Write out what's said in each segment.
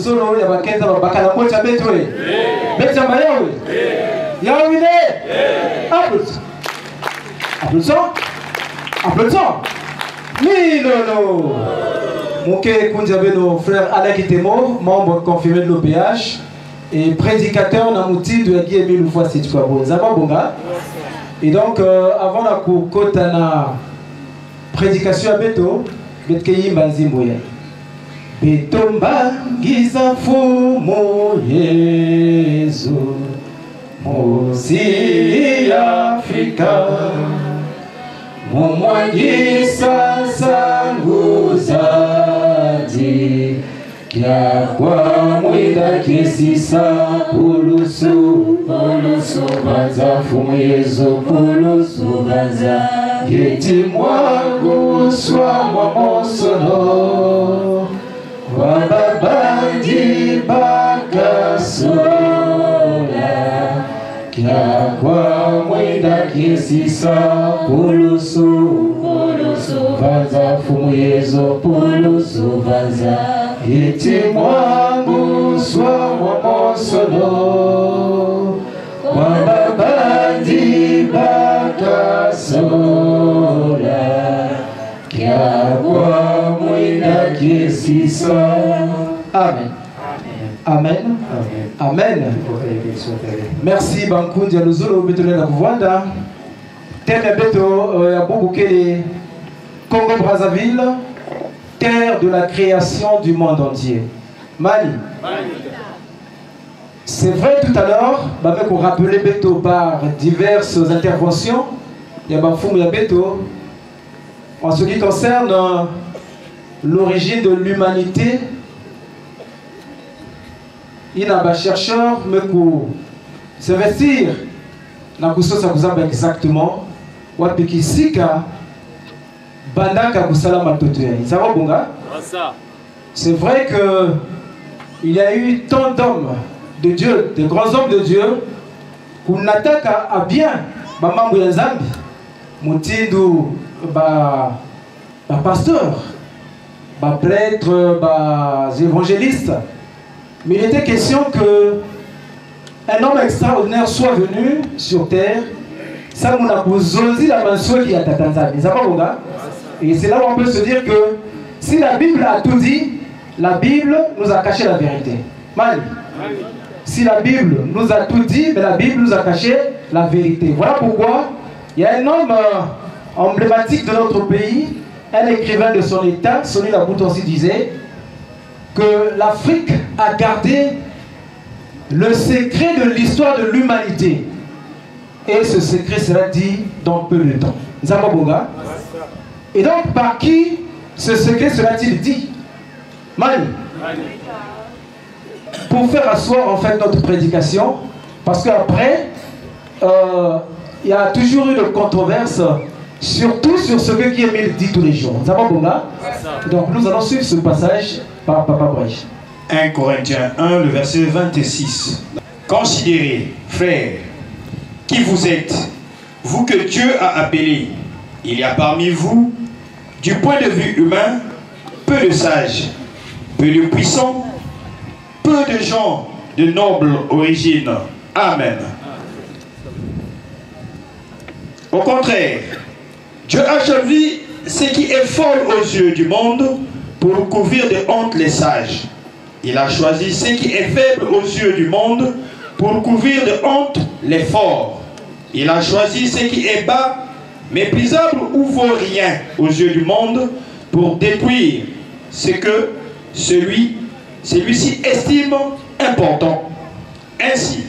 Luzolo, ya Bakenza, Bakala Mocha Betwe. Betja Mayawe. Yawine. Applaudissons. Applaudissons. Applaudissons. Milolo. Mouké Koundiabeno, frère Alain Kitemo, membre confirmé de l'OPH et prédicateur Namouti de Guy Emile Fois Sitouabo. Zababonga. Et donc, avant la Kotana prédication à Beto, Betkeyi Mbanzimboye. Betomba Giza Fumo Yezu Mosi Afrika Mumwanyi sasa nguzadi Kya kwa mwida kisisa Pulusu Baza Fumo Yezu Pulusu Baza Yeti mwangu swa mwamosono Wababandi bakasola Kya kwa mwenda kisisa Pulusu Vaza fumuyezo Pulusu vaza Iti mwangu swa mwamosono Wababandi bakasola Kya kwa mwenda kisisa. Amen. Amen. Amen. Merci Bankou Dialuzolo Betole la Bouwanda. Terre Beto Yaboubukele Congo Brazzaville, terre de la création du monde entier. Mali. C'est vrai tout à l'heure, on rappelait Beto par diverses interventions. Il y a Bafoum, il y a Beto. En ce qui concerne l'origine de l'humanité, il y a un chercheur qui s'investir dans le exactement. C'est vrai qu'il y a eu tant d'hommes de Dieu, de grands hommes de Dieu, qu'on attaque à bien, Moutidou, pasteur, prêtre, évangéliste. Mais il était question que un homme extraordinaire soit venu sur terre. Ça nous a posé la mention qui a Tatanzani. Et c'est là où on peut se dire que si la Bible a tout dit, la Bible nous a caché la vérité. Mal. Si la Bible nous a tout dit, mais la Bible nous a caché la vérité. Voilà pourquoi il y a un homme emblématique de notre pays, un écrivain de son état, Sonny Laboute aussi disait que l'Afrique a gardé le secret de l'histoire de l'humanité. Et ce secret sera dit dans peu de temps. Zababoga. Et donc, par qui ce secret sera-t-il dit? Mali. Pour faire asseoir en fait notre prédication, parce qu'après, il y a toujours eu de controverses, surtout sur ce que Guillemil dit tous les jours. Zababoga. Donc, nous allons suivre ce passage par Papa Brèche. 1 Corinthiens 1, le verset 26. Considérez, frères, qui vous êtes, vous que Dieu a appelé. Il y a parmi vous, du point de vue humain, peu de sages, peu de puissants, peu de gens de noble origine. Amen. Au contraire, Dieu a choisi ce qui est fort aux yeux du monde pour couvrir de honte les sages. Il a choisi ce qui est faible aux yeux du monde pour couvrir de honte les forts. Il a choisi ce qui est bas, méprisable ou vaut rien aux yeux du monde pour détruire ce que celui-ci estime important. Ainsi,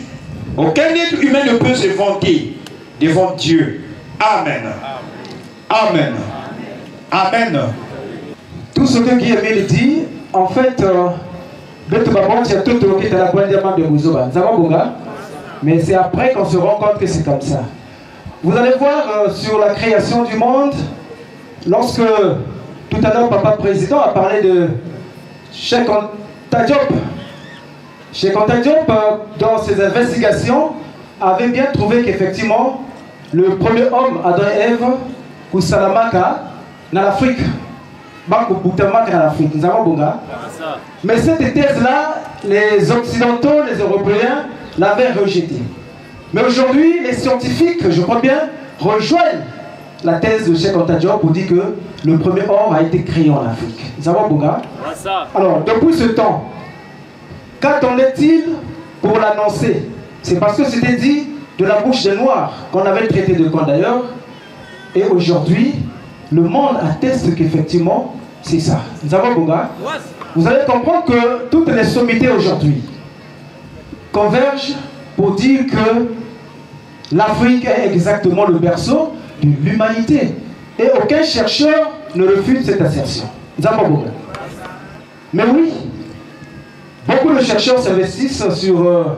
aucun être humain ne peut se vanter devant Dieu. Amen. Amen. Amen. Tout ce que Guillemil dit, en fait, mais c'est après qu'on se rend compte que c'est comme ça. Vous allez voir sur la création du monde, lorsque tout à l'heure Papa Président a parlé de Cheikh Anta Diop. Cheikh Anta Diop, dans ses investigations, avait bien trouvé qu'effectivement, le premier homme, Adam et Ève, Koussalamaka, dans l'Afrique. l'Afrique. Nous avons Bonga. Mais cette thèse-là, les Occidentaux, les Européens l'avaient rejetée. Mais aujourd'hui, les scientifiques, je crois bien, rejoignent la thèse de Cheikh Anta Diop pour dire que le premier homme a été créé en Afrique. Nous avons Bonga. Alors, depuis ce temps, qu'attendait-il pour l'annoncer? C'est parce que c'était dit de la bouche des Noirs qu'on avait traité de camp d'ailleurs. Et aujourd'hui, le monde atteste qu'effectivement, c'est ça. Nous avons Bonga. Vous allez comprendre que toutes les sommités aujourd'hui convergent pour dire que l'Afrique est exactement le berceau de l'humanité. Et aucun chercheur ne refute cette assertion. Nous avons Bonga. Mais oui, beaucoup de chercheurs s'investissent sur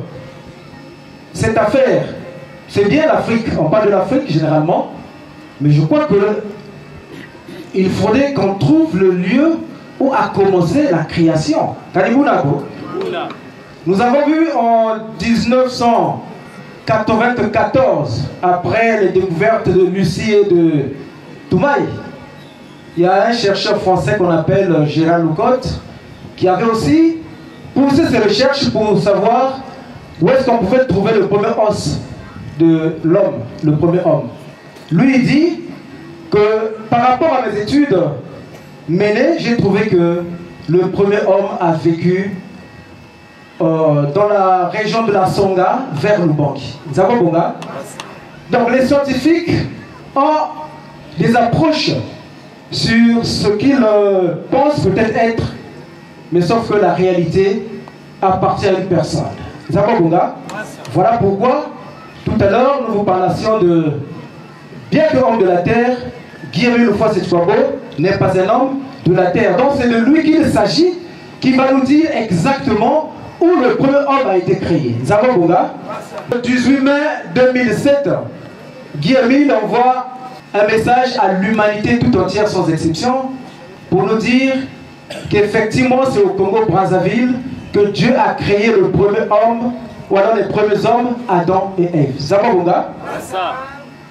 cette affaire. C'est bien l'Afrique, on parle de l'Afrique généralement, mais je crois que il faudrait qu'on trouve le lieu où a commencé la création. Nous avons vu en 1994, après les découvertes de Lucie et de Toumaï, il y a un chercheur français qu'on appelle Gérald Loucotte qui avait aussi poussé ses recherches pour savoir où est-ce qu'on pouvait trouver le premier os de l'homme, le premier homme. Lui, il dit que par rapport à mes études menées, j'ai trouvé que le premier homme a vécu dans la région de la Songa, vers Lubangi. Bonga. Donc les scientifiques ont des approches sur ce qu'ils pensent peut-être être, mais sauf que la réalité appartient à une personne. Bonga. Voilà pourquoi tout à l'heure nous vous parlions de, bien que homme de la terre, Guillaume une fois cette fois beau, n'est pas un homme de la terre. Donc c'est de lui qu'il s'agit, qui va nous dire exactement où le premier homme a été créé. Bonga. Le 18 mai 2007, Guillaume envoie un message à l'humanité tout entière sans exception pour nous dire qu'effectivement c'est au Congo-Brazzaville que Dieu a créé le premier homme, ou alors les premiers hommes, Adam et Ève. Bonga.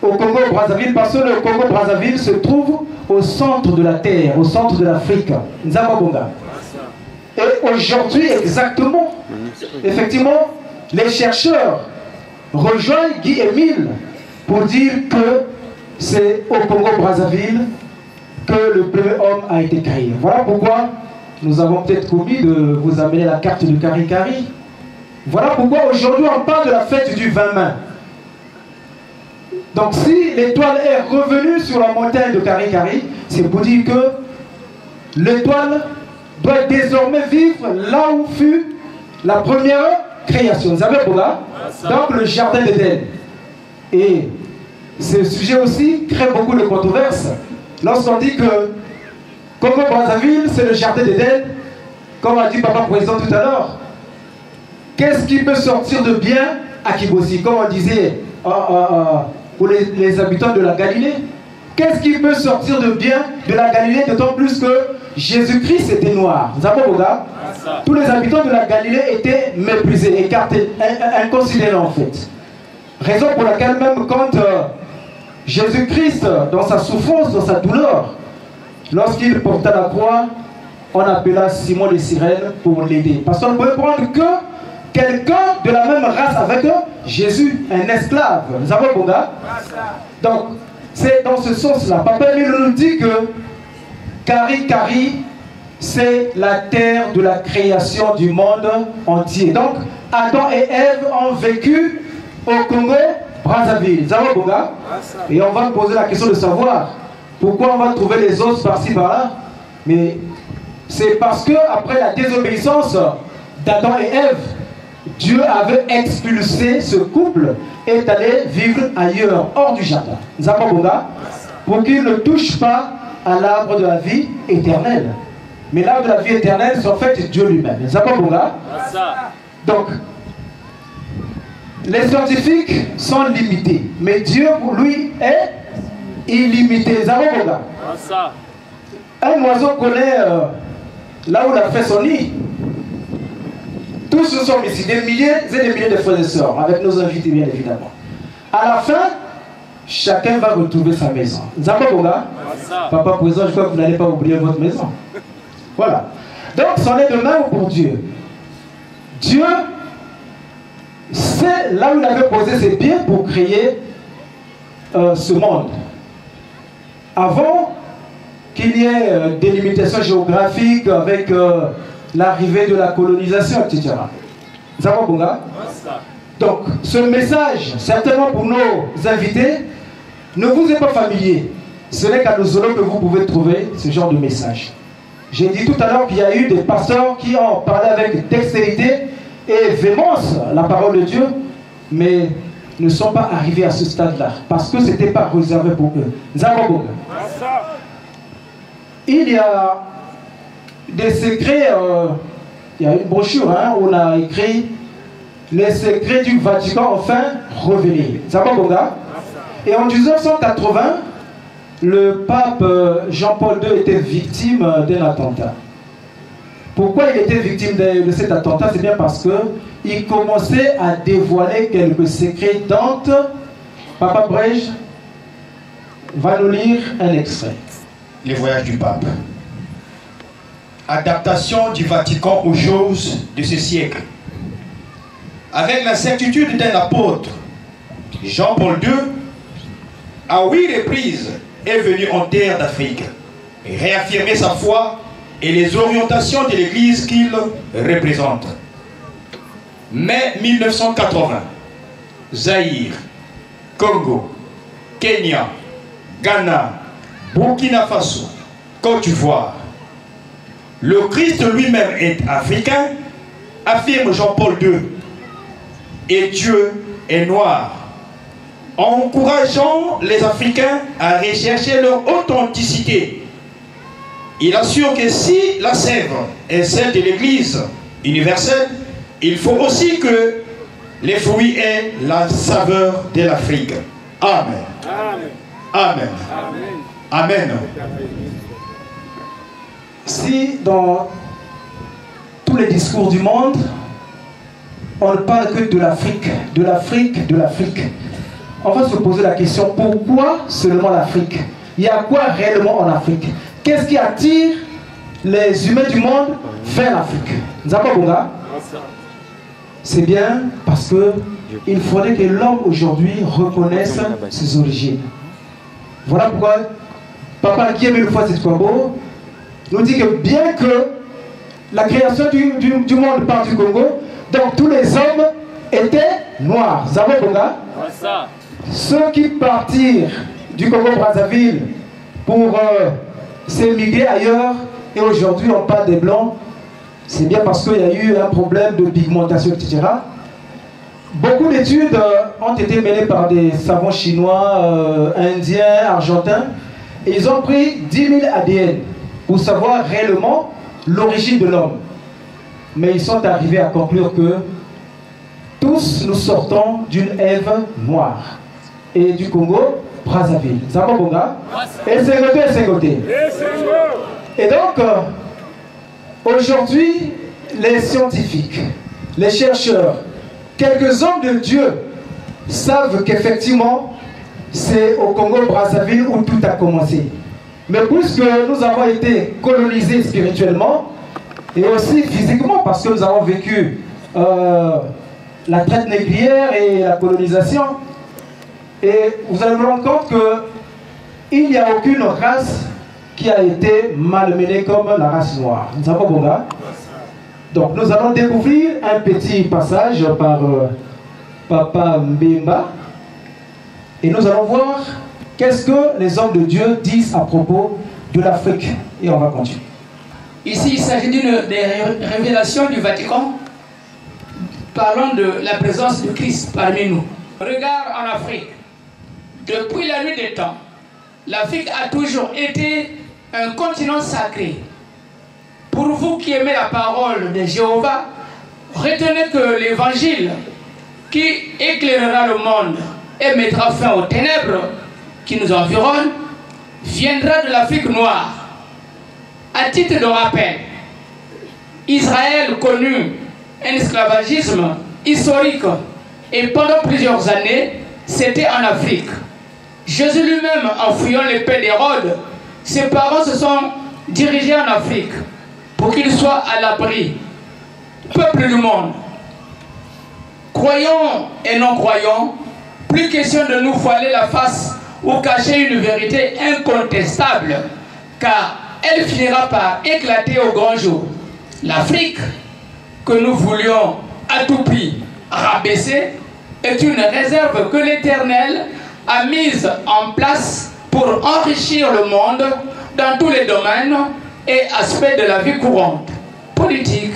Au Congo-Brazzaville, parce que le Congo-Brazzaville se trouve au centre de la terre, au centre de l'Afrique. Bonga. Et aujourd'hui, exactement, effectivement, les chercheurs rejoignent Guy Émile pour dire que c'est au Congo-Brazzaville que le premier homme a été créé. Voilà pourquoi nous avons peut-être commis de vous amener la carte de Kari-Kari. Voilà pourquoi aujourd'hui on parle de la fête du 20 mai. Donc si l'étoile est revenue sur la montagne de Kari-Kari, c'est pour dire que l'étoile doit désormais vivre là où fut la première création. Vous savez pourquoi? Donc le jardin d'Éden. Et ce sujet aussi crée beaucoup de controverses. Lorsqu'on dit que Congo-Brazzaville, c'est le jardin d'Éden, comme a dit Papa Président tout à l'heure, qu'est-ce qui peut sortir de bien à Kibossi? Comme on disait pour les habitants de la Galilée, qu'est-ce qui peut sortir de bien de la Galilée, d'autant plus que Jésus-Christ était noir. Vous savez pourquoi? Tous les habitants de la Galilée étaient méprisés, écartés, inconsidérés en fait. Raison pour laquelle même quand Jésus-Christ, dans sa souffrance, dans sa douleur, lorsqu'il porta la croix, on appela Simon de Cyrène pour l'aider. Parce qu'on ne pouvait prendre que quelqu'un de la même race avec Jésus, un esclave. Nous avons Bonga. Donc, c'est dans ce sens-là. Papa Émile nous dit que Kari-Kari, c'est la terre de la création du monde entier. Donc, Adam et Ève ont vécu au Congo-Brazzaville. Nous avons Bonga. Et on va poser la question de savoir pourquoi on va trouver les os par-ci par-là. Mais c'est parce que après la désobéissance d'Adam et Ève, Dieu avait expulsé ce couple et est allé vivre ailleurs, hors du jardin. Bonga, pour qu'il ne touche pas à l'arbre de la vie éternelle. Mais l'arbre de la vie éternelle, c'est en fait Dieu lui-même. Bonga. Donc, les scientifiques sont limités, mais Dieu, pour lui, est illimité. Bonga. Un oiseau connaît là où il a fait son nid. Tous nous sommes ici, des milliers et des milliers de frères et sœurs, avec nos invités bien évidemment. À la fin, chacun va retrouver sa maison. Nzambabonga, papa présent, je crois que vous n'allez pas oublier votre maison. Voilà. Donc, c'en est de même pour Dieu. Dieu, c'est là où il avait posé ses pieds pour créer ce monde. Avant qu'il y ait des limitations géographiques avec l'arrivée de la colonisation, etc. Nzambabonga. Donc, ce message, certainement pour nos invités, ne vous est pas familier. Ce n'est qu'à nos zones que vous pouvez trouver ce genre de message. J'ai dit tout à l'heure qu'il y a eu des pasteurs qui ont parlé avec dextérité et véhémence la parole de Dieu, mais ne sont pas arrivés à ce stade-là, parce que ce n'était pas réservé pour eux. Il y a des secrets, il y a une brochure où on a écrit les secrets du Vatican enfin révélés. Et en 1980, le pape Jean-Paul II était victime d'un attentat. Pourquoi il était victime de cet attentat? C'est bien parce qu'il commençait à dévoiler quelques secrets. Dante, Papa Brège va nous lire un extrait. Les voyages du pape. Adaptation du Vatican aux choses de ce siècle. Avec la certitude d'un apôtre, Jean-Paul II, à 8 reprises, est venu en terre d'Afrique et réaffirmer sa foi et les orientations de l'Église qu'il représente. Mai 1980, Zaïre, Congo, Kenya, Ghana, Burkina Faso, Côte d'Ivoire. Le Christ lui-même est africain, affirme Jean-Paul II. Et Dieu est noir, encourageant les Africains à rechercher leur authenticité. Il assure que si la sève est celle de l'Église universelle, il faut aussi que les fruits aient la saveur de l'Afrique. Amen. Amen. Amen. Amen. Si dans tous les discours du monde, on ne parle que de l'Afrique, de l'Afrique, de l'Afrique, on va se poser la question, pourquoi seulement l'Afrique? Il y a quoi réellement en Afrique? Qu'est-ce qui attire les humains du monde vers l'Afrique? Nzambabonga? C'est bien parce qu'il faudrait que l'homme aujourd'hui reconnaisse ses origines. Voilà pourquoi Papa qui aime une fois cette Congo nous dit que bien que la création du monde part du Congo, donc tous les hommes étaient noirs. Nzambabonga? Ceux qui partirent du Congo-Brazzaville pour s'émigrer ailleurs, et aujourd'hui on parle des blancs, c'est bien parce qu'il y a eu un problème de pigmentation, etc. Beaucoup d'études ont été menées par des savants chinois, indiens, argentins, et ils ont pris 10 000 ADN pour savoir réellement l'origine de l'homme. Mais ils sont arrivés à conclure que tous nous sortons d'une Ève noire et du Congo Brazzaville. Nzambabonga et Sengoté. Et donc, aujourd'hui, les scientifiques, les chercheurs, quelques hommes de Dieu savent qu'effectivement, c'est au Congo Brazzaville où tout a commencé. Mais puisque nous avons été colonisés spirituellement et aussi physiquement, parce que nous avons vécu la traite négrière et la colonisation, et vous allez vous rendre compte qu'il n'y a aucune race qui a été malmenée comme la race noire. Donc nous allons découvrir un petit passage par Papa Mbemba et nous allons voir qu'est-ce que les hommes de Dieu disent à propos de l'Afrique. Et on va continuer. Ici, il s'agit d'une des révélations du Vatican parlant de la présence de Christ parmi nous. Regarde en Afrique. Depuis la nuit des temps, l'Afrique a toujours été un continent sacré. Pour vous qui aimez la parole de Jéhovah, retenez que l'évangile qui éclairera le monde et mettra fin aux ténèbres qui nous environnent viendra de l'Afrique noire. À titre de rappel, Israël connut un esclavagisme historique et pendant plusieurs années, c'était en Afrique. Jésus lui-même, en fuyant l'épée d'Hérode, ses parents se sont dirigés en Afrique pour qu'il soit à l'abri. Peuple du monde, croyants et non-croyants, plus question de nous voiler la face ou cacher une vérité incontestable, car elle finira par éclater au grand jour. L'Afrique, que nous voulions à tout prix rabaisser, est une réserve que l'Éternel a mise en place pour enrichir le monde dans tous les domaines et aspects de la vie courante, politique,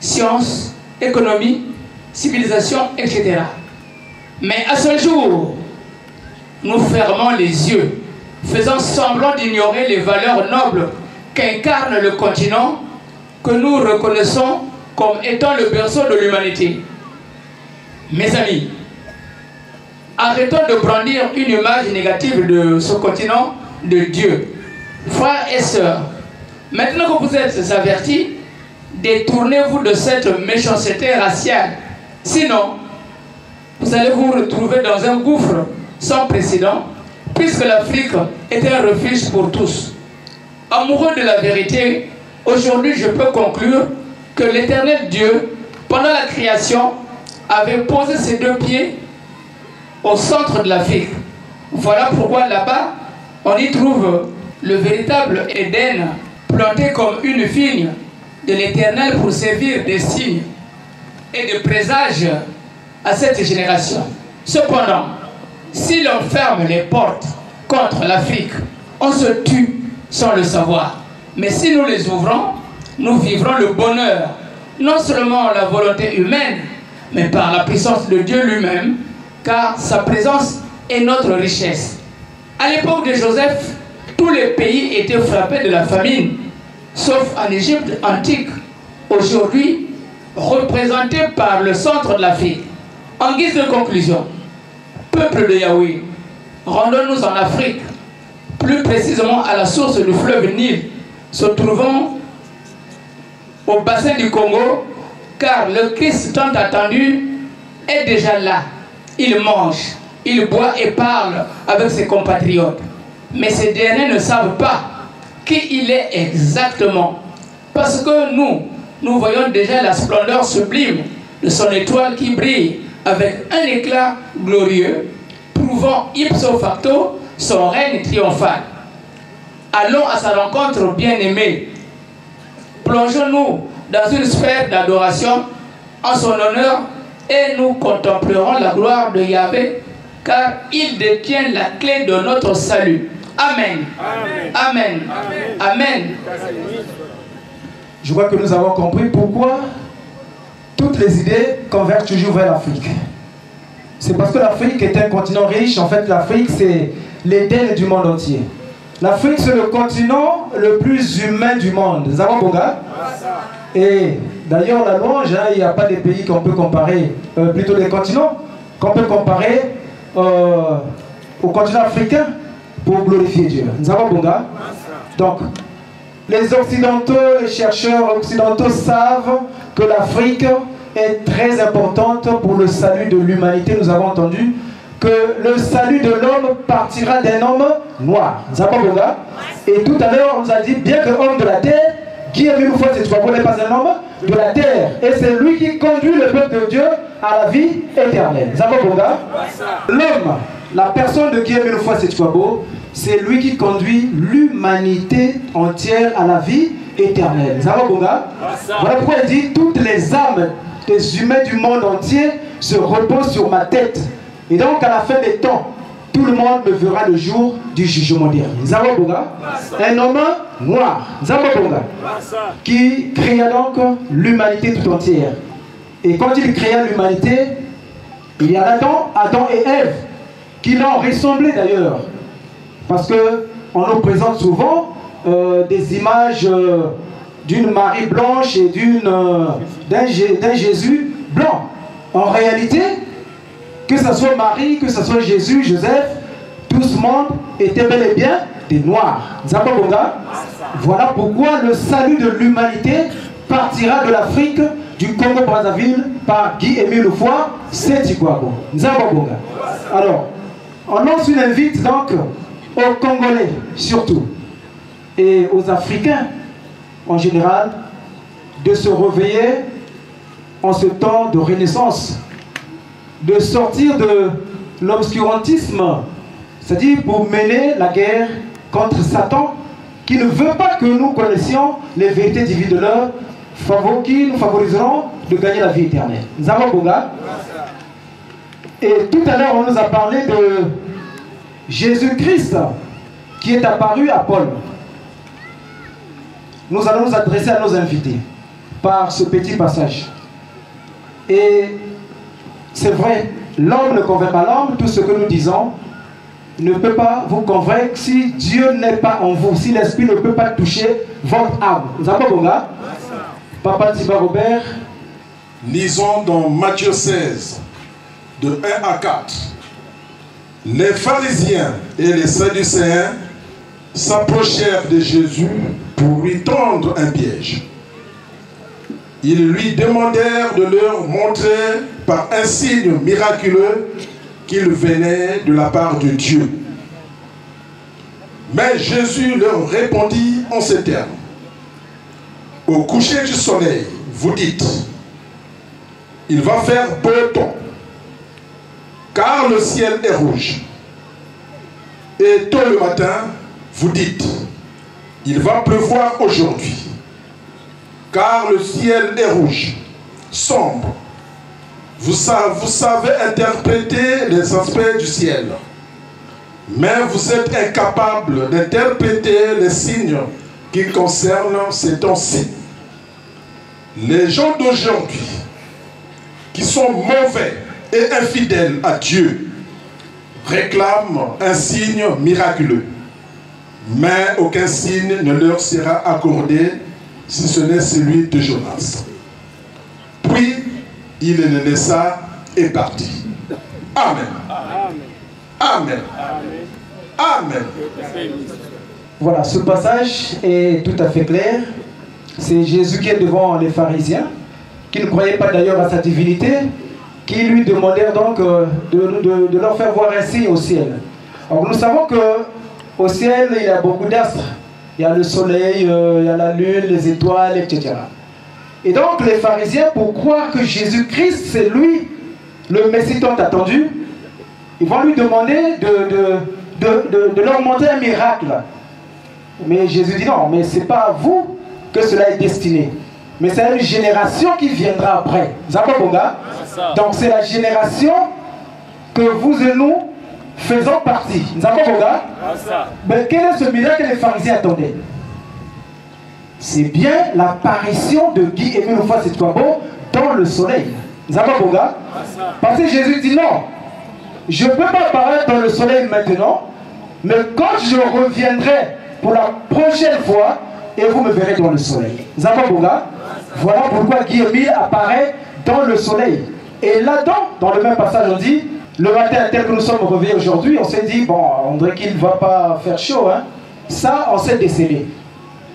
sciences, économie, civilisation, etc. Mais à ce jour, nous fermons les yeux, faisant semblant d'ignorer les valeurs nobles qu'incarne le continent que nous reconnaissons comme étant le berceau de l'humanité. Mes amis, arrêtons de brandir une image négative de ce continent de Dieu. Frères et sœurs, maintenant que vous êtes avertis, détournez-vous de cette méchanceté raciale. Sinon, vous allez vous retrouver dans un gouffre sans précédent, puisque l'Afrique est un refuge pour tous. Amoureux de la vérité, aujourd'hui je peux conclure que l'Éternel Dieu, pendant la création, avait posé ses deux pieds au centre de l'Afrique. Voilà pourquoi là-bas, on y trouve le véritable Éden, planté comme une vigne de l'Éternel pour servir de signe et de présage à cette génération. Cependant, si l'on ferme les portes contre l'Afrique, on se tue sans le savoir. Mais si nous les ouvrons, nous vivrons le bonheur, non seulement la volonté humaine, mais par la puissance de Dieu lui-même, car sa présence est notre richesse. À l'époque de Joseph, tous les pays étaient frappés de la famine, sauf en Égypte antique, aujourd'hui représenté par le centre de l'Afrique. En guise de conclusion, peuple de Yahweh, rendons-nous en Afrique, plus précisément à la source du fleuve Nil, se trouvant au bassin du Congo, car le Christ tant attendu est déjà là. Il mange, il boit et parle avec ses compatriotes. Mais ces derniers ne savent pas qui il est exactement. Parce que nous voyons déjà la splendeur sublime de son étoile qui brille avec un éclat glorieux, prouvant ipso facto son règne triomphal. Allons à sa rencontre bien-aimée. Plongeons-nous dans une sphère d'adoration en son honneur et nous contemplerons la gloire de Yahvé, car il détient la clé de notre salut. Amen. Amen. Amen. Amen. Amen. Je crois que nous avons compris pourquoi toutes les idées convergent toujours vers l'Afrique. C'est parce que l'Afrique est un continent riche. En fait, l'Afrique, c'est l'Éden du monde entier. L'Afrique, c'est le continent le plus humain du monde. Zabonga. Et d'ailleurs, la louange, il n'y a pas de pays qu'on peut comparer, plutôt des continents, qu'on peut comparer au continent africain pour glorifier Dieu. Zabonga. Donc, les Occidentaux, les chercheurs occidentaux savent que l'Afrique est très importante pour le salut de l'humanité. Nous avons entendu que le salut de l'homme partira d'un homme noir. Et tout à l'heure, on nous a dit, bien que homme de la terre, Guillaume Miloufouet n'est pas un homme de la terre. Et c'est lui qui conduit le peuple de Dieu à la vie éternelle. L'homme, la personne de Guillaume Miloufouet, c'est lui qui conduit l'humanité entière à la vie éternelle. Voilà pourquoi il dit, toutes les âmes des humains du monde entier se reposent sur ma tête. Et donc à la fin des temps, tout le monde me verra le jour du jugement dernier. Un homme noir, qui créa donc l'humanité tout entière. Et quand il créa l'humanité, il y a Adam et Ève, qui l'ont ressemblé d'ailleurs. Parce qu'on nous présente souvent des images d'une Marie blanche et d'un Jésus blanc. En réalité, que ce soit Marie, que ce soit Jésus, Joseph, tout ce monde était bel et bien des Noirs. Voilà pourquoi le salut de l'humanité partira de l'Afrique, du Congo-Brazzaville, par Guy-Émile Loufoua, c'est Tigwago. Alors, On lance une invite donc aux Congolais surtout et aux Africains en général de se réveiller en ce temps de renaissance, de sortir de l'obscurantisme, c'est-à-dire pour mener la guerre contre Satan qui ne veut pas que nous connaissions les vérités divines de l'heure qui nous favoriseront de gagner la vie éternelle. Nous avons Bonga. Et tout à l'heure, on nous a parlé de Jésus-Christ qui est apparu à Paul. Nous allons nous adresser à nos invités par ce petit passage. Et c'est vrai, l'homme ne convainc pas l'homme, tout ce que nous disons ne peut pas vous convaincre si Dieu n'est pas en vous, si l'Esprit ne peut pas toucher votre âme. Nous avons Bonga. Papa Tiba Robert. Lisons dans Matthieu 16, de 1 à 4. Les pharisiens et les sadducéens s'approchèrent de Jésus pour lui tendre un piège. Ils lui demandèrent de leur montrer par un signe miraculeux qu'il venait de la part de Dieu. Mais Jésus leur répondit en ces termes. Au coucher du soleil, vous dites, il va faire beau temps, car le ciel est rouge. Et tôt le matin, vous dites, il va pleuvoir aujourd'hui, car le ciel est rouge, sombre. Vous savez interpréter les aspects du ciel, mais vous êtes incapable d'interpréter les signes qui concernent ces temps-ci. Les gens d'aujourd'hui, qui sont mauvais et infidèles à Dieu, réclament un signe miraculeux. Mais aucun signe ne leur sera accordé si ce n'est celui de Jonas. Puis, il le laissa et partit. Amen. Amen. Amen. Voilà, ce passage est tout à fait clair. C'est Jésus qui est devant les pharisiens, qui ne croyaient pas d'ailleurs à sa divinité, qui lui demandèrent donc de leur faire voir un signe au ciel. Alors nous savons qu'au ciel, il y a beaucoup d'astres. Il y a le soleil, il y a la lune, les étoiles, etc. Et donc les pharisiens, pour croire que Jésus-Christ, c'est lui, le Messie tant attendu, ils vont lui demander de leur montrer un miracle. Mais Jésus dit non, mais ce n'est pas à vous que cela est destiné. Mais c'est une génération qui viendra après. Zababonga. Donc c'est la génération que vous et nous faisons partie. Zababonga. Mais quel est ce miracle que les pharisiens attendaient? C'est bien l'apparition de Guy-Émile Oufouas-Setouabo dans le soleil. Zababonga. Parce que Jésus dit non, je ne peux pas apparaître dans le soleil maintenant, mais quand je reviendrai pour la prochaine fois, et vous me verrez dans le soleil. Zababonga. Voilà pourquoi Guy-Émile apparaît dans le soleil. Et là-dedans, dans le même passage, on dit, le matin tel que nous sommes réveillés aujourd'hui, on s'est dit, bon, on dirait qu'il ne va pas faire chaud. Hein? Ça, on s'est décédé.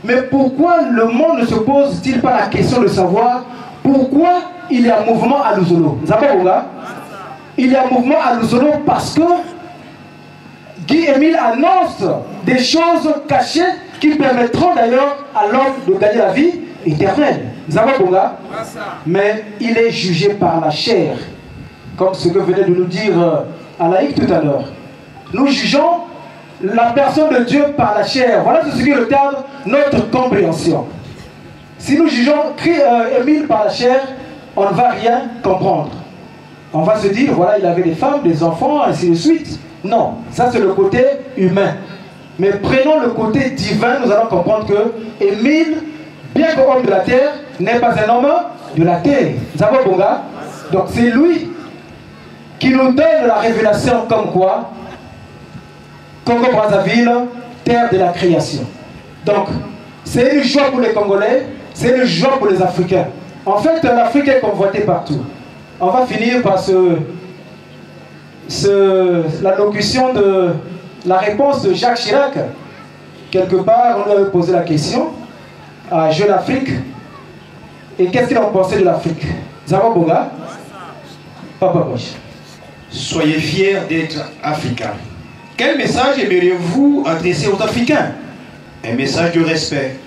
Mais pourquoi le monde ne se pose-t-il pas la question de savoir pourquoi il y a un mouvement à Luzolo? Zababonga. Il y a un mouvement à Luzolo parce que Guy-Émile annonce des choses cachées qui permettront d'ailleurs à l'homme de gagner la vie éternelle. Zababonga. Mais il est jugé par la chair, comme ce que venait de nous dire Alaïk tout à l'heure. Nous jugeons la personne de Dieu par la chair. Voilà ce qui retarde notre compréhension. Si nous jugeons Émile par la chair, on ne va rien comprendre. On va se dire, voilà, il avait des femmes, des enfants, ainsi de suite. Non, ça c'est le côté humain. Mais prenons le côté divin, nous allons comprendre que Émile, bien qu'homme de la terre, n'est pas un homme de la terre. Zababonga. Donc c'est lui qui nous donne la révélation comme quoi Congo-Brazzaville, terre de la création. Donc c'est une joie pour les Congolais, c'est une joie pour les Africains. En fait, l'Afrique est convoitée partout. On va finir par la locution de la réponse de Jacques Chirac. Quelque part, on lui avait posé la question à Jeune Afrique. Et qu'est-ce qu'il en pensait de l'Afrique? Zababonga. Papa Bosch. Soyez fiers d'être africains. Quel message aimeriez-vous adresser aux Africains? Un message de respect.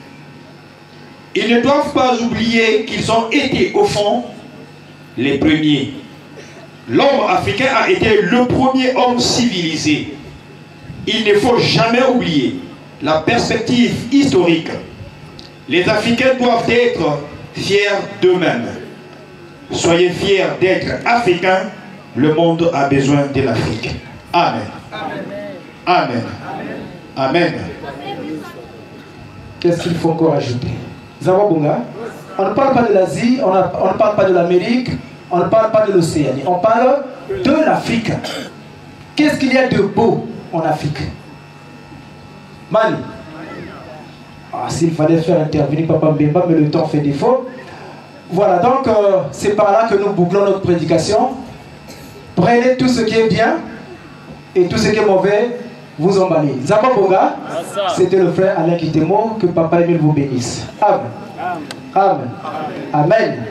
Ils ne doivent pas oublier qu'ils ont été, au fond, les premiers. L'homme africain a été le premier homme civilisé. Il ne faut jamais oublier la perspective historique. Les Africains doivent être fiers d'eux-mêmes. Soyez fiers d'être Africains. Le monde a besoin de l'Afrique. Amen. Amen. Amen. Qu'est-ce qu'il faut encore ajouter? Zawabunga, on ne parle pas de l'Asie, on ne parle pas de l'Amérique, on ne parle pas de l'Océanie. On parle de l'Afrique. Qu'est-ce qu'il y a de beau en Afrique? Mani. S'il fallait faire intervenir Papa Mbemba, mais le temps fait défaut. Voilà, donc c'est par là que nous bouclons notre prédication. Prenez tout ce qui est bien et tout ce qui est mauvais, vous emballez. Zababonga, c'était le frère Alain Kitemo, que Papa Emile vous bénisse. Amen. Amen. Amen. Amen.